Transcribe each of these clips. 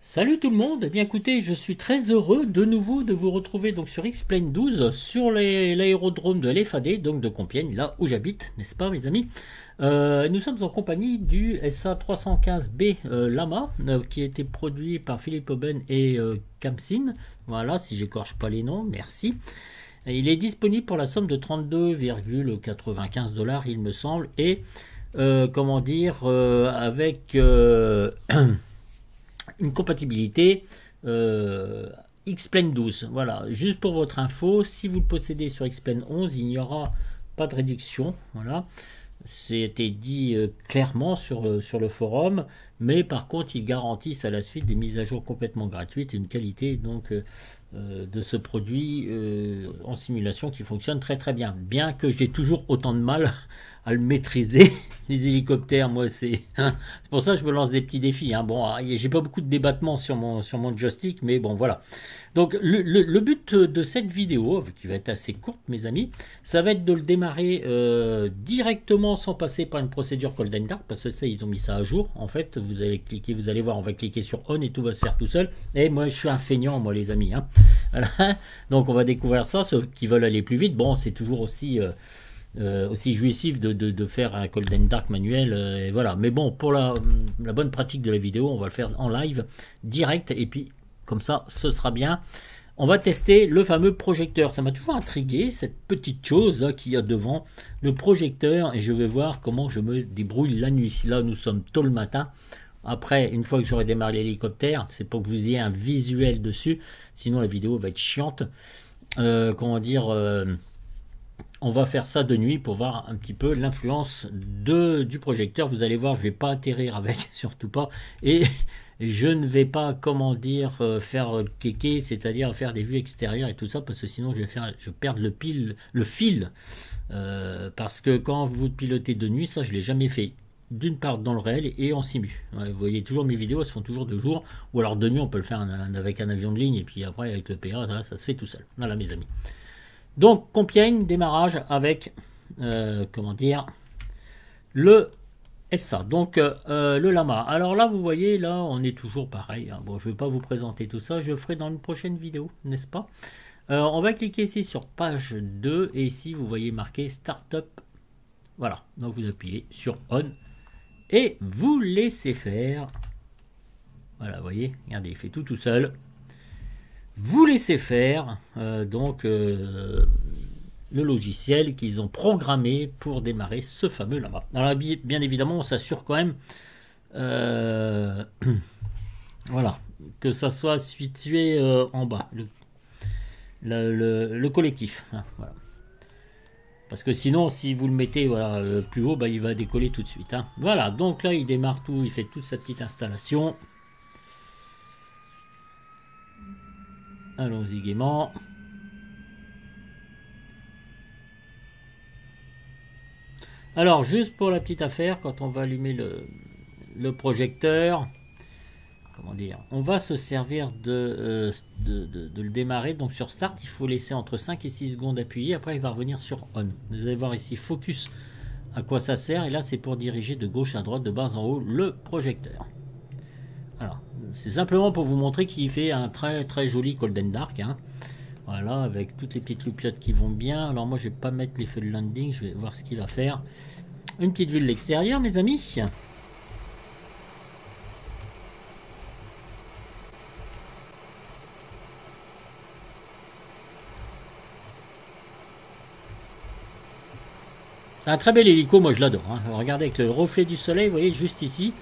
Salut tout le monde, eh bien écoutez, je suis très heureux de nouveau de vous retrouver donc sur X-Plane 12 sur l'aérodrome de l'EFAD, donc de Compiègne, là où j'habite, n'est-ce pas mes amis. Nous sommes en compagnie du SA315B Lama, qui a été produit par Philippe Aubin et Kamsin, voilà, si j'écorche pas les noms, merci. Il est disponible pour la somme de 32,95 $, il me semble, et comment dire, avec une compatibilité X-Plane 12. Voilà, juste pour votre info, si vous le possédez sur X-Plane 11, il n'y aura pas de réduction. Voilà, c'était dit clairement sur le forum, mais par contre, ils garantissent à la suite des mises à jour complètement gratuites et une qualité donc de ce produit en simulation qui fonctionne très très bien. Bien que j'ai toujours autant de mal à le maîtriser. Les hélicoptères, moi, c'est pour ça que je me lance des petits défis. Hein. Bon, j'ai pas beaucoup de débattements sur mon joystick, mais bon, voilà. Donc, le but de cette vidéo, qui va être assez courte, mes amis, ça va être de le démarrer directement sans passer par une procédure Cold and Dark, parce que ça, ils ont mis ça à jour. En fait, vous allez cliquer, vous allez voir, on va cliquer sur On et tout va se faire tout seul. Et moi, je suis un feignant, moi, les amis. Hein. Voilà. Donc, on va découvrir ça. Ceux qui veulent aller plus vite, bon, c'est toujours aussi jouissif de faire un Cold and Dark manuel, et voilà. Mais bon, pour la bonne pratique de la vidéo, on va le faire en live, direct, et puis comme ça, ce sera bien. On va tester le fameux projecteur. Ça m'a toujours intrigué, cette petite chose qu'il y a devant le projecteur, et je vais voir comment je me débrouille la nuit. Là, nous sommes tôt le matin. Après, une fois que j'aurai démarré l'hélicoptère, c'est pour que vous ayez un visuel dessus, sinon la vidéo va être chiante. Comment dire on va faire ça de nuit pour voir un petit peu l'influence du projecteur. Vous allez voir, je ne vais pas atterrir avec, surtout pas. Et je ne vais pas, comment dire, faire le kéké, c'est-à-dire faire des vues extérieures et tout ça, parce que sinon je perds le fil. Parce que quand vous pilotez de nuit, ça je ne l'ai jamais fait. D'une part dans le réel et en simu. Ouais, vous voyez toujours mes vidéos, elles se font toujours de jour. Ou alors de nuit, on peut le faire avec un avion de ligne, et puis après avec le PA, ça se fait tout seul. Voilà mes amis. Donc Compiègne, démarrage avec comment dire, le SA, donc le Lama. Alors là vous voyez, là on est toujours pareil, hein. Bon, je ne vais pas vous présenter tout ça, je le ferai dans une prochaine vidéo, n'est-ce pas. On va cliquer ici sur page 2 et ici vous voyez marqué Startup. Voilà, donc vous appuyez sur On et vous laissez faire. Voilà, vous voyez, regardez, il fait tout seul. Vous laissez faire le logiciel qu'ils ont programmé pour démarrer ce fameux Lama. Alors bien évidemment, on s'assure quand même voilà, que ça soit situé en bas, le collectif. Hein, voilà. Parce que sinon, si vous le mettez voilà, plus haut, bah, il va décoller tout de suite. Hein. Voilà, donc là, il démarre tout, il fait toute sa petite installation. Allons-y gaiement. Alors, juste pour la petite affaire, quand on va allumer le projecteur, comment dire, on va se servir de le démarrer. Donc sur Start, il faut laisser entre 5 et 6 secondes appuyé. Après, il va revenir sur On. Vous allez voir ici, Focus, à quoi ça sert. Et là, c'est pour diriger de gauche à droite, de bas en haut, le projecteur. Alors, c'est simplement pour vous montrer qu'il fait un très très joli Cold and Dark. Hein. Voilà, avec toutes les petites loupiottes qui vont bien. Alors moi, je vais pas mettre les feux de landing, je vais voir ce qu'il va faire. Une petite vue de l'extérieur, mes amis. Un très bel hélico, moi je l'adore. Hein. Regardez avec le reflet du soleil, vous voyez, juste ici.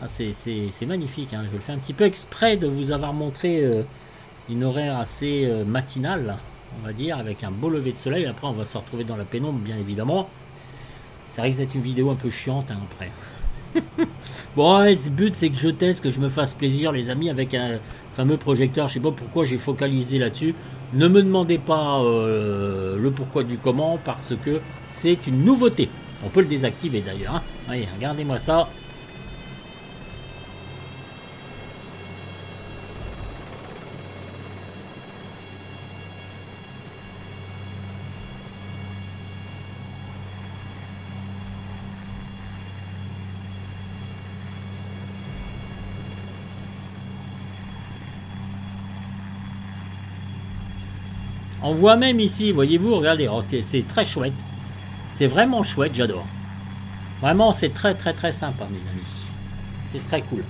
Ah, c'est magnifique. Hein. Je le fais un petit peu exprès de vous avoir montré une horaire assez matinale, on va dire, avec un beau lever de soleil. Après, on va se retrouver dans la pénombre, bien évidemment. Ça risque d'être une vidéo un peu chiante, hein, après. Bon, ouais, le but, c'est que je teste, que je me fasse plaisir, les amis, avec un fameux projecteur. Je sais pas pourquoi j'ai focalisé là-dessus. Ne me demandez pas le pourquoi du comment, parce que c'est une nouveauté. On peut le désactiver d'ailleurs. Hein. Allez, regardez-moi ça. On voit même ici, voyez-vous, regardez, ok, c'est très chouette. C'est vraiment chouette, j'adore. Vraiment, c'est très très très sympa, mes amis. C'est très cool.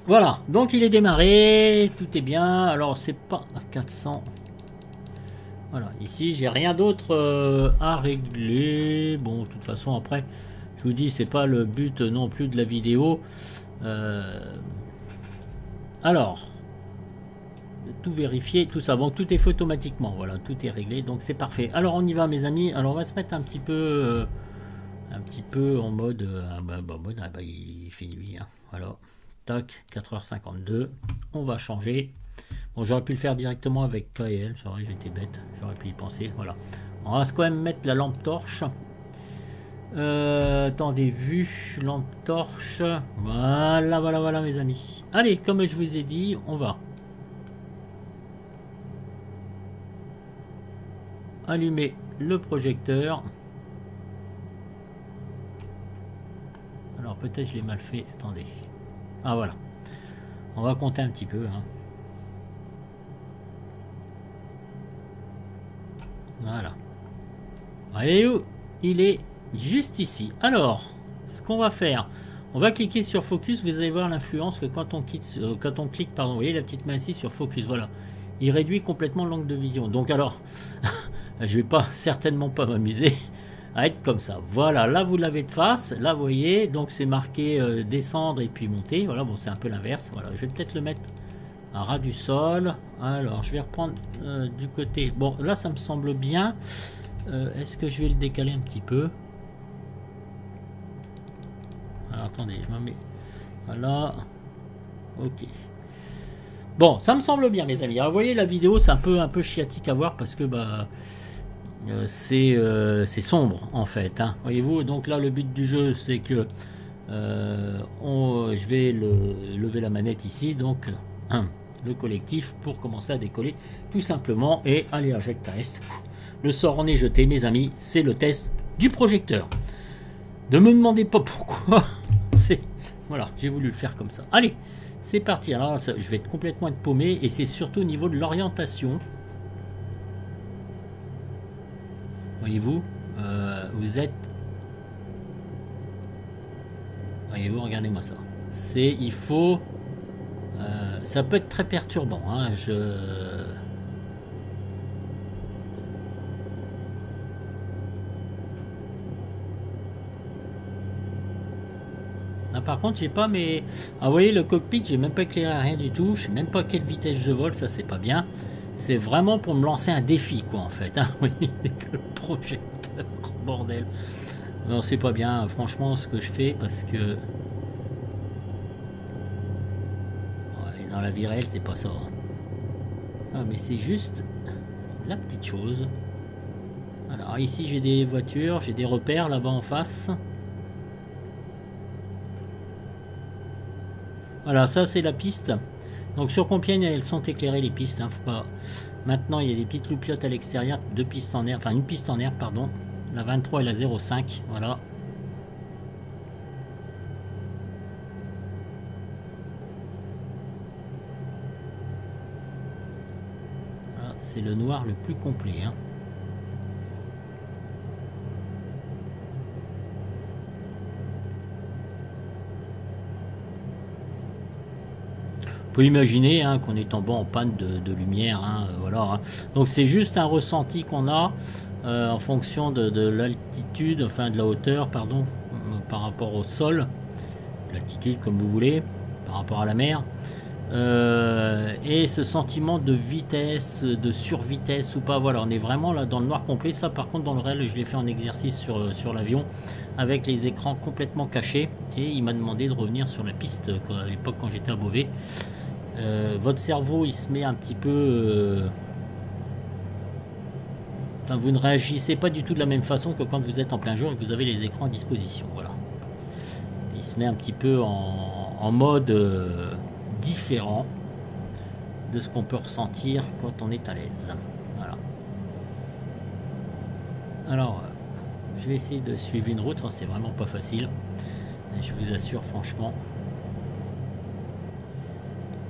Voilà, donc il est démarré, tout est bien. Alors, c'est pas à 400. Voilà, ici, j'ai rien d'autre à régler. Bon, de toute façon, après, je vous dis, c'est pas le but non plus de la vidéo. Alors, tout vérifier, tout ça. Bon, tout est fait automatiquement. Voilà, tout est réglé, donc c'est parfait. Alors, on y va, mes amis. Alors, on va se mettre un petit peu en mode... il fait nuit, hein. Voilà. Tac, 4h52. On va changer. Bon, j'aurais pu le faire directement avec KL. C'est vrai, j'étais bête. J'aurais pu y penser. Voilà. On va quand même mettre la lampe torche. Attendez, vue, lampe torche. Voilà, voilà, voilà, mes amis. Allez, comme je vous ai dit, on va allumer le projecteur. Alors, peut-être je l'ai mal fait. Attendez. Ah, voilà. On va compter un petit peu, hein. Voilà. Voyez où il est juste ici. Alors, ce qu'on va faire, on va cliquer sur Focus. Vous allez voir l'influence que quand on clique, pardon, vous voyez la petite main ici sur Focus. Voilà, il réduit complètement l'angle de vision. Donc alors, je vais pas certainement pas m'amuser à être comme ça. Voilà, là vous l'avez de face. Là, vous voyez, donc c'est marqué descendre et puis monter. Voilà, bon, c'est un peu l'inverse. Voilà, je vais peut-être le mettre à ras du sol. Alors, je vais reprendre du côté. Bon, là, ça me semble bien. Est-ce que je vais le décaler un petit peu? Alors, attendez, je me mets... Voilà. Ok. Bon, ça me semble bien, mes amis. Alors, vous voyez, la vidéo, c'est un peu chiatique à voir parce que bah, c'est sombre, en fait, hein. Voyez-vous, donc là, le but du jeu, c'est que je vais lever la manette ici, donc le collectif pour commencer à décoller, tout simplement. Et allez, injecte test. Le sort en est jeté, mes amis. C'est le test du projecteur. Ne me demandez pas pourquoi. C'est voilà, j'ai voulu le faire comme ça. Allez, c'est parti. Alors, je vais complètement être paumé et c'est surtout au niveau de l'orientation. Voyez-vous, vous êtes. Voyez-vous, regardez-moi ça. Il faut. Ça peut être très perturbant, hein. Par contre, j'ai pas mes... Ah, vous voyez, le cockpit, j'ai même pas éclairé rien du tout. Je sais même pas à quelle vitesse je vole, ça c'est pas bien. C'est vraiment pour me lancer un défi, quoi, en fait, hein. Vous voyez, que le projecteur, bordel. Non, c'est pas bien, franchement, ce que je fais, parce que... Ouais, dans la vie réelle, c'est pas ça, hein. Ah, mais c'est juste la petite chose. Alors, ici, j'ai des voitures, j'ai des repères, là-bas en face. Voilà, ça c'est la piste. Donc sur Compiègne, elles sont éclairées les pistes, hein, faut pas... Maintenant, il y a des petites loupiottes à l'extérieur, deux pistes en air, enfin une piste en air, pardon. La 23 et la 05, voilà. Voilà, c'est le noir le plus complet, hein. Imaginer, hein, qu'on est tombé en panne de lumière, hein, voilà, hein. Donc c'est juste un ressenti qu'on a en fonction de l'altitude, enfin de la hauteur, pardon, par rapport au sol, l'altitude comme vous voulez, par rapport à la mer, et ce sentiment de vitesse, de survitesse ou pas. Voilà, on est vraiment là dans le noir complet. Ça par contre dans le réel, je l'ai fait en exercice sur l'avion avec les écrans complètement cachés, et il m'a demandé de revenir sur la piste à l'époque quand j'étais à Beauvais. Votre cerveau il se met un petit peu enfin vous ne réagissez pas du tout de la même façon que quand vous êtes en plein jour et que vous avez les écrans à disposition. Voilà, il se met un petit peu en mode différent de ce qu'on peut ressentir quand on est à l'aise. Voilà. Alors je vais essayer de suivre une route. C'est vraiment pas facile, je vous assure, franchement.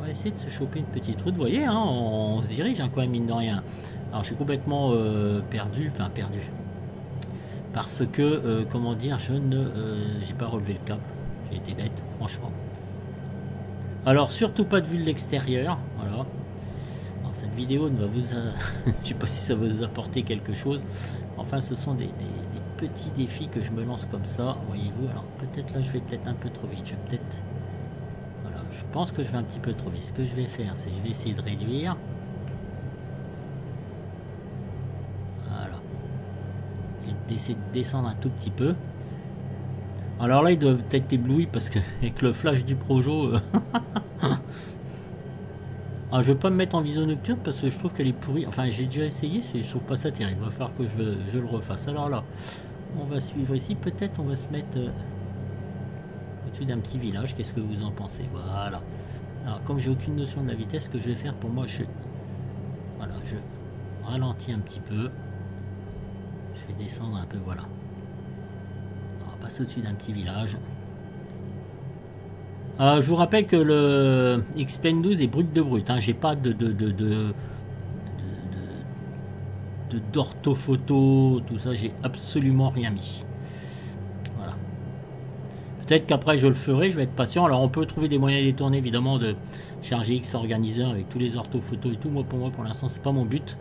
On va essayer de se choper une petite route. Vous voyez, hein, on se dirige hein, quand même, mine de rien. Alors, je suis complètement perdu. Enfin, perdu. Parce que, comment dire, je ne... j'ai pas relevé le cap. J'ai été bête, franchement. Alors, surtout pas de vue de l'extérieur. Voilà. Alors, cette vidéo ne va vous... je sais pas si ça va vous apporter quelque chose. Enfin, ce sont des petits défis que je me lance comme ça. Voyez-vous, alors peut-être là, je vais peut-être un peu trop vite. Je vais peut-être... Voilà, je pense que je vais un petit peu trop vite. Ce que je vais faire, c'est que je vais essayer de réduire. Voilà. Je vais essayer de descendre un tout petit peu. Alors là, il doit être ébloui parce que avec le flash du Projo... Alors, je vais pas me mettre en vision nocturne parce que je trouve qu'elle est pourrie. Enfin, j'ai déjà essayé, je trouve pas ça terrible. Il va falloir que je le refasse. Alors là, on va suivre ici. Peut-être on va se mettre au-dessus d'un petit village. Qu'est-ce que vous en pensez? Voilà. Alors, comme j'ai aucune notion de la vitesse, ce que je vais faire pour moi, voilà, je ralentis un petit peu. Je vais descendre un peu, voilà. On va passer au-dessus d'un petit village. Je vous rappelle que le X-Plane 12 est brut de brut. Hein. J'ai pas d'orthophoto, tout ça. J'ai absolument rien mis. Voilà. Peut-être qu'après je le ferai. Je vais être patient. Alors on peut trouver des moyens détournés évidemment de charger X Organizer avec tous les orthophotos et tout. Moi pour l'instant c'est pas mon but.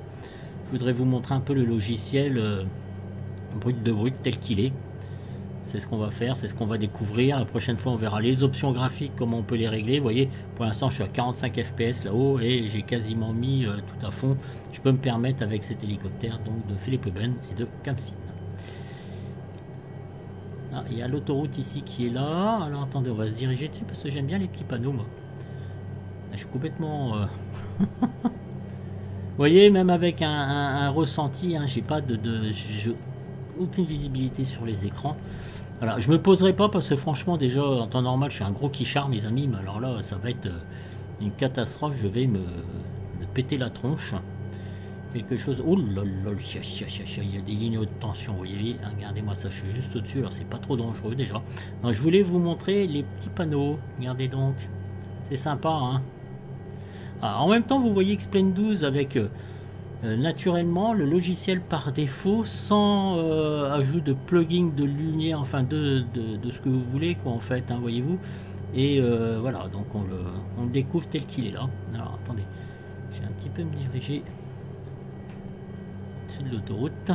Je voudrais vous montrer un peu le logiciel brut de brut tel qu'il est. C'est ce qu'on va faire, c'est ce qu'on va découvrir. La prochaine fois, on verra les options graphiques, comment on peut les régler. Vous voyez, pour l'instant, je suis à 45 FPS là-haut et j'ai quasiment mis tout à fond. Je peux me permettre avec cet hélicoptère donc de Philippe Euben et de Khamsin. Ah, il y a l'autoroute ici qui est là. Alors attendez, on va se diriger dessus parce que j'aime bien les petits panneaux, moi. Je suis complètement... Vous voyez, même avec un ressenti, hein, j'ai pas aucune visibilité sur les écrans. Voilà, je me poserai pas parce que franchement déjà en temps normal je suis un gros quichard mes amis, mais alors là ça va être une catastrophe, je vais me péter la tronche. Quelque chose... Oh là là, il y a des lignes haute tension, vous voyez, regardez-moi ça, je suis juste au-dessus, alors c'est pas trop dangereux déjà. Donc, je voulais vous montrer les petits panneaux, regardez donc, c'est sympa hein. Alors, en même temps vous voyez X-Plane 12 avec... naturellement le logiciel par défaut sans ajout de plugin de lumière, enfin de ce que vous voulez quoi en fait hein, voyez-vous, et voilà donc on le découvre tel qu'il est là. Alors attendez, je vais un petit peu me diriger au-dessus de l'autoroute.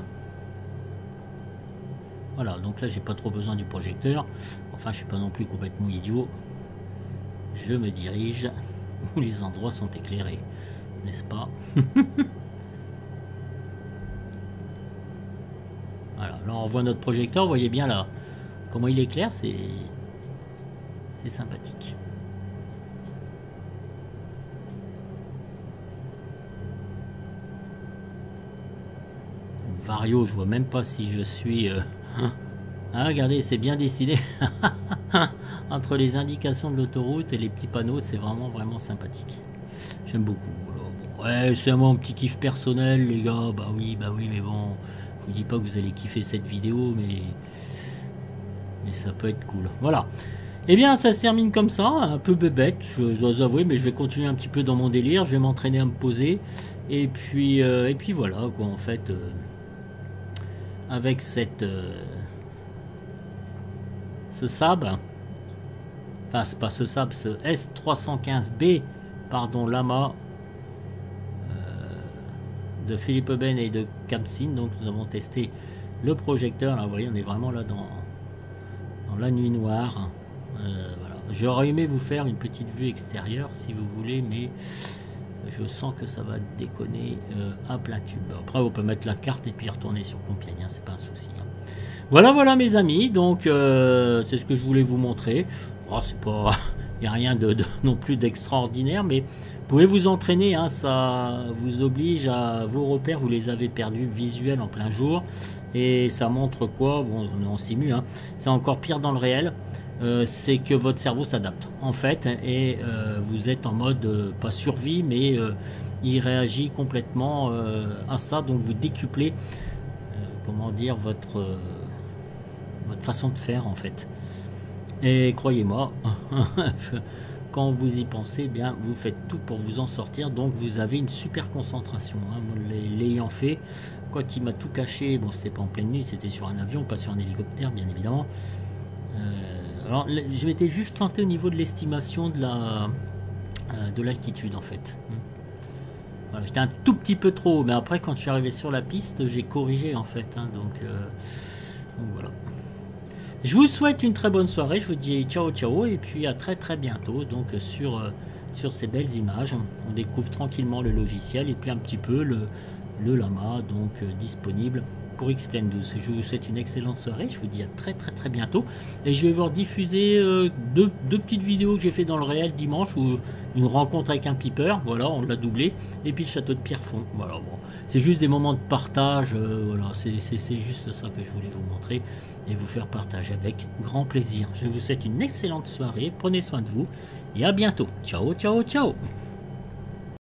Voilà, donc là j'ai pas trop besoin du projecteur, enfin je suis pas non plus complètement idiot, je me dirige où les endroits sont éclairés, n'est-ce pas? Voilà, là on voit notre projecteur, vous voyez bien là comment il éclaire, c'est sympathique. Vario, je vois même pas si je suis... Ah, regardez, c'est bien décidé. Entre les indications de l'autoroute et les petits panneaux, c'est vraiment sympathique. J'aime beaucoup. Bon, ouais, c'est mon petit kiff personnel, les gars. Bah oui, mais bon... Je vous dis pas que vous allez kiffer cette vidéo, mais ça peut être cool. Voilà. Et bien, ça se termine comme ça, un peu bébête, je dois avouer, mais je vais continuer un petit peu dans mon délire. Je vais m'entraîner à me poser. Et puis voilà, quoi, en fait, avec ce SAB, enfin, c'est pas ce SAB, ce S315B, pardon, Lama, de Philippe Euben et de Khamsin. Donc nous avons testé le projecteur, là vous voyez on est vraiment là dans la nuit noire. Voilà. J'aurais aimé vous faire une petite vue extérieure si vous voulez, mais je sens que ça va déconner à plein tube. Après on peut mettre la carte et puis retourner sur Compiègne, hein, c'est pas un souci hein. Voilà mes amis, donc c'est ce que je voulais vous montrer. Oh, c'est pas... il n'y a rien non plus d'extraordinaire, mais vous pouvez vous entraîner, hein, ça vous oblige à vos repères, vous les avez perdus visuels en plein jour, et ça montre quoi? Bon, on est en simu, hein, c'est encore pire dans le réel, c'est que votre cerveau s'adapte en fait, et vous êtes en mode, pas survie, mais il réagit complètement à ça, donc vous décuplez, comment dire, votre façon de faire en fait. Et croyez-moi, quand vous y pensez, eh bien vous faites tout pour vous en sortir, donc vous avez une super concentration, hein. L'ayant fait, quand il m'a tout caché, bon c'était pas en pleine nuit, c'était sur un avion, pas sur un hélicoptère bien évidemment. Alors je m'étais juste planté au niveau de l'estimation de l'altitude en fait. Voilà, j'étais un tout petit peu trop haut, mais après quand je suis arrivé sur la piste, j'ai corrigé en fait, hein, donc voilà. Je vous souhaite une très bonne soirée, je vous dis ciao ciao et puis à très très bientôt donc sur ces belles images. On découvre tranquillement le logiciel et puis un petit peu le lama donc disponible pour X-Plane 12. Je vous souhaite une excellente soirée, je vous dis à très très très bientôt et je vais vous rediffuser deux petites vidéos que j'ai fait dans le réel dimanche où une rencontre avec un piper, voilà, on l'a doublé, et puis le château de Pierrefonds, voilà, bon, c'est juste des moments de partage, voilà, c'est juste ça que je voulais vous montrer et vous faire partager avec grand plaisir. Je vous souhaite une excellente soirée, prenez soin de vous et à bientôt. Ciao ciao ciao.